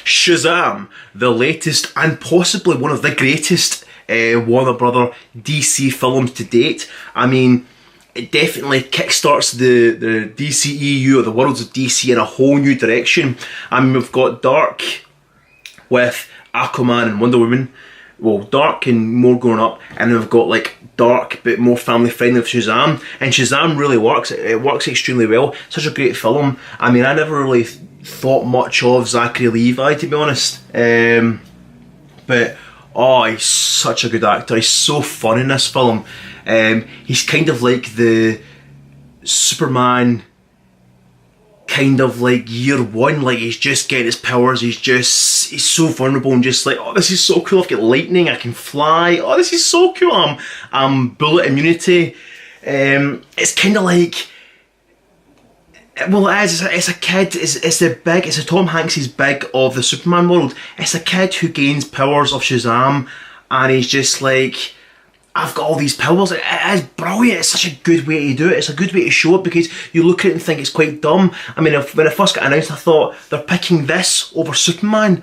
Shazam, the latest and possibly one of the greatest Warner Brother DC films to date. I mean, it definitely kickstarts the DCEU, or the worlds of DC, in a whole new direction. I mean, we've got Dark with Aquaman and Wonder Woman. Well, Dark and more grown up, and then we've got like Dark but more family friendly with Shazam. And Shazam really works. It works extremely well. Such a great film. I mean, I never really thought much of Zachary Levi, to be honest. But oh, he's such a good actor. He's so fun in this film. He's kind of like the Superman, kind of like year one. Like, he's just getting his powers. He's so vulnerable and just like, oh, this is so cool. I've got lightning. I can fly. Oh, this is so cool. I'm bullet immunity. It's kind of like, well, it is. It's a kid. It's the Tom Hanks's big of the Superman world. It's a kid who gains powers of Shazam, and he's just like, I've got all these powers. It is brilliant. It's such a good way to do it. It's a good way to show it, because you look at it and think it's quite dumb. I mean, when it first got announced, I thought, they're picking this over Superman.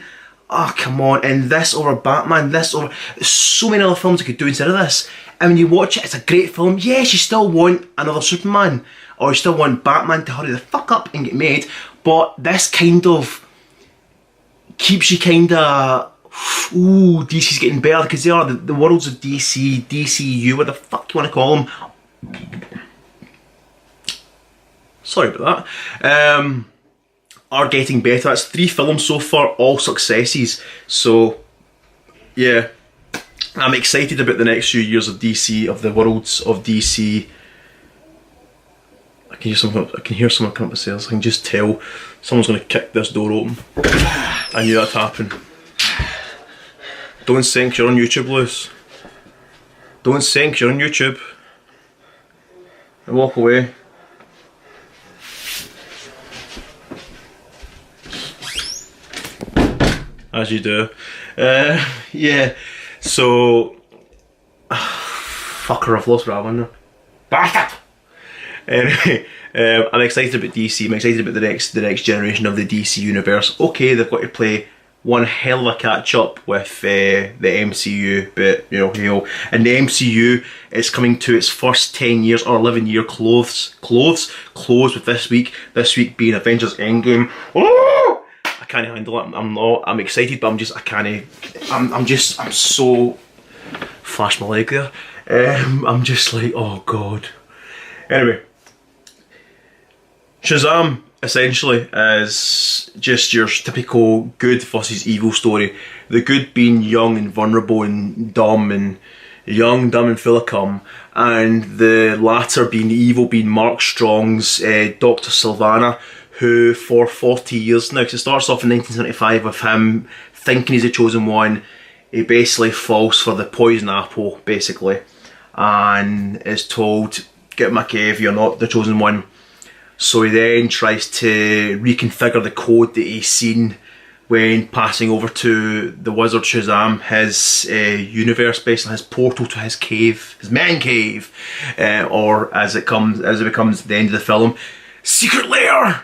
Oh, come on. And this over Batman. This over... There's so many other films you could do instead of this. And when you watch it, it's a great film. Yes, you still want another Superman, or you still want Batman to hurry the fuck up and get made. But this kind of keeps you kind of... Ooh, DC's getting better, because they are the worlds of DC, DCU, what the fuck you want to call them. Sorry about that. Are getting better. That's 3 films so far, all successes. So, yeah. I'm excited about the next few years of DC, of the worlds of DC. I can hear someone come up the stairs. I can just tell someone's going to kick this door open. I knew that'd happen. Don't sink, you're on YouTube, Lewis. Don't sink, you're on YouTube. And walk away. As you do. Yeah, so... fucker, I've lost what I want now. Bastard! Anyway, I'm excited about DC. I'm excited about the next generation of the DC universe. Okay, they've got to play one hell of a catch up with the MCU, but you know, hell. And the MCU is coming to its first 10 years or 11-year close with this week. This week being Avengers Endgame. Oh! I can't handle it. I'm excited, but I'm so... Flash my leg there. I'm just like, oh god. Anyway. Shazam, essentially, is just your typical good versus evil story. The good being young and vulnerable and dumb and full of cum, and the latter being evil, being Mark Strong's Dr. Sylvana, who for 40 years now, because it starts off in 1975 with him thinking he's the chosen one. He basically falls for the poison apple, basically, and is told, get in my cave, you're not the chosen one. So he then tries to reconfigure the code that he's seen when passing over to the wizard Shazam, his universe, basically his portal to his cave, his man cave, or as it becomes at the end of the film, secret lair.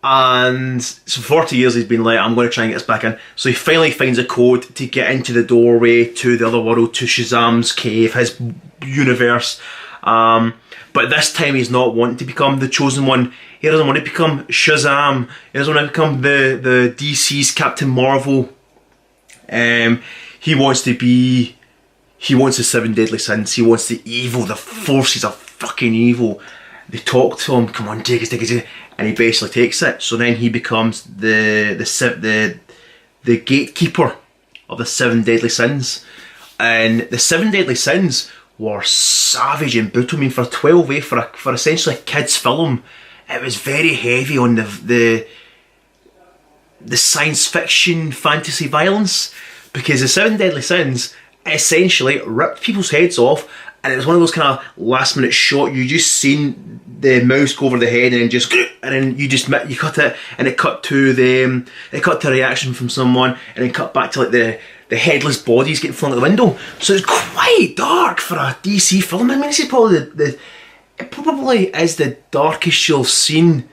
And so 40 years he's been like, I'm going to try and get us back in. So he finally finds a code to get into the doorway to the other world, to Shazam's cave, his universe. But this time he's not wanting to become the chosen one. He doesn't want to become Shazam. He doesn't want to become the DC's Captain Marvel. He wants the 7 deadly sins. He wants the evil, the forces of fucking evil. They talk to him, come on, take it, and he basically takes it. So then he becomes the gatekeeper of the 7 deadly sins. And the 7 deadly sins were savage and brutal. I mean, for 12, for essentially a kid's film, it was very heavy on the science fiction fantasy violence, because the 7 deadly sins essentially ripped people's heads off, and it was one of those kind of last minute shot. You just seen the mouse go over the head, and then you cut it, and it cut to a reaction from someone, and then cut back to like the headless bodies getting flung out the window. So it's quite dark for a DC film. I mean, this is probably it probably is the darkest you'll seen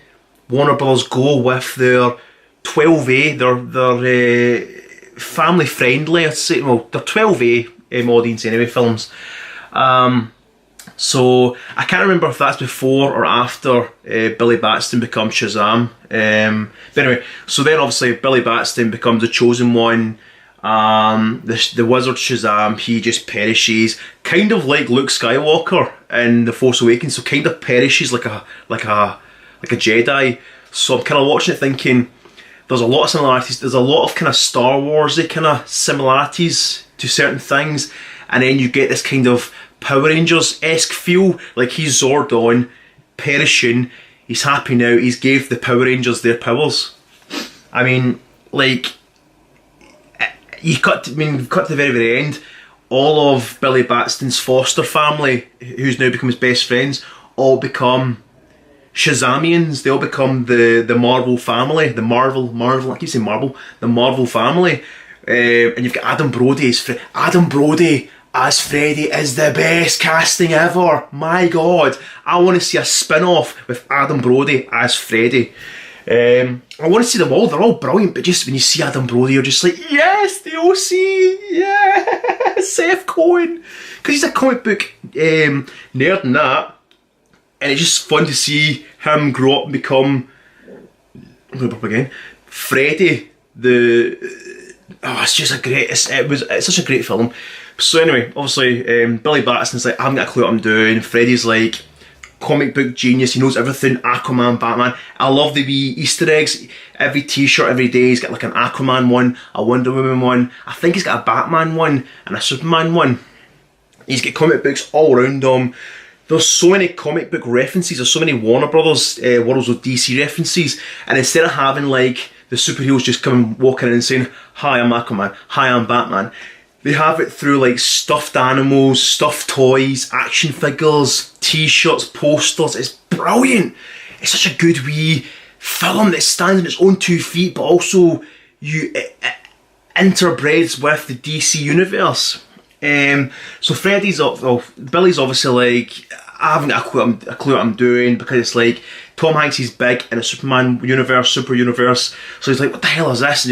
Warner Bros. Go with their 12A. They're family friendly. I'd say. Well, they're 12A audience anyway films. So I can't remember if that's before or after Billy Batson becomes Shazam. But anyway, so then obviously Billy Batson becomes the chosen one. The wizard Shazam, he just perishes, kind of like Luke Skywalker in The Force Awakens. So kind of perishes like a Jedi. So I'm kind of watching it thinking, there's a lot of similarities. There's a lot of kind of Star Warsy kind of similarities to certain things, and then you get this kind of Power Rangers-esque feel, like he's Zordon, perishing, he's happy now, he's gave the Power Rangers their powers. I mean, like, you cut to the very, very end, all of Billy Batson's foster family, who's now become his best friends, all become Shazamians. They all become the Marvel family, the Marvel, I keep saying Marvel, the Marvel family. And you've got Adam Brody as Adam Brody as Freddy is the best casting ever. My God, I want to see a spin-off with Adam Brody as Freddy. I want to see them all. They're all brilliant, but just when you see Adam Brody, you're just like, yes, the OC, yeah, Seth Cohen, because he's a comic book nerd and that, and it's just fun to see him grow up and become, I'm going to burp again, Freddy. It's just a great. It's such a great film. So anyway, obviously Billy Batson's like, I haven't got a clue what I'm doing. Freddy's like, comic book genius, he knows everything, Aquaman, Batman. I love the wee Easter eggs. Every t-shirt every day he's got like an Aquaman one, a Wonder Woman one, I think he's got a Batman one and a Superman one. He's got comic books all around him. There's so many comic book references, there's so many Warner Brothers Worlds with DC references, and instead of having like the superheroes just coming walking in and saying, hi, I'm Aquaman, hi, I'm Batman, they have it through like stuffed animals, stuffed toys, action figures, t-shirts, posters. It's brilliant. It's such a good wee film that stands on its own 2 feet, but also it interbreds with the DC universe. So Billy's obviously like, I haven't got a clue what I'm doing, because it's like Tom Hanks is big in a Superman universe, super universe. So he's like, what the hell is this?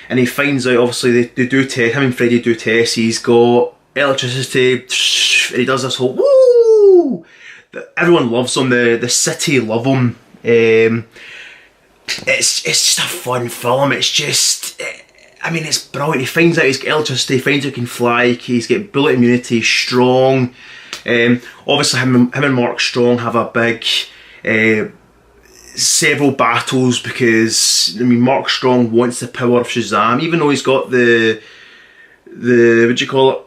And he finds out, obviously, they do tests, him and Freddy do tests, he's got electricity, and he does this whole woo! Everyone loves him, the city love him. It's just a fun film, it's just, it's brilliant. He finds out he's got electricity, he finds out he can fly, he's got bullet immunity, he's strong. Obviously him and Mark Strong have a big several battles, because Mark Strong wants the power of Shazam, even though he's got the what do you call it,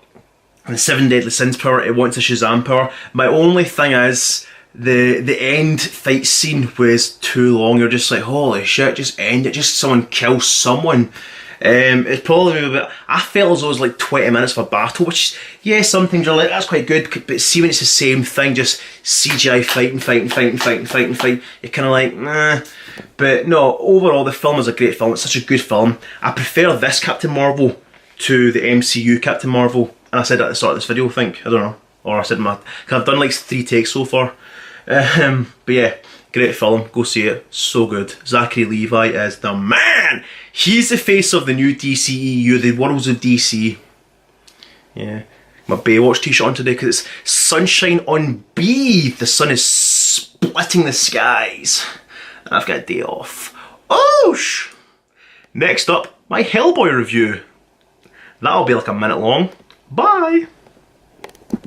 the 7 Deadly Sins power. He wants the Shazam power. My only thing is the end fight scene was too long. You're just like, holy shit, just end it, just someone kill someone. It's probably a bit, I felt as though it was like 20 minutes of a battle, which, yeah, some things are like, that's quite good, but see when it's the same thing, just CGI fight, you're kind of like, nah. But no, overall the film is a great film, it's such a good film. I prefer this Captain Marvel to the MCU Captain Marvel, and I said that at the start of this video, I think, I don't know, or I said cause I've done like 3 takes so far. But yeah, great film, go see it, so good. Zachary Levi is the man! He's the face of the new DCEU, the Worlds of DC. Yeah, my Baywatch t-shirt on today because it's sunshine on B. The sun is splitting the skies. And I've got a day off. Oh, Next up, my Hellboy review. That'll be like a minute long. Bye!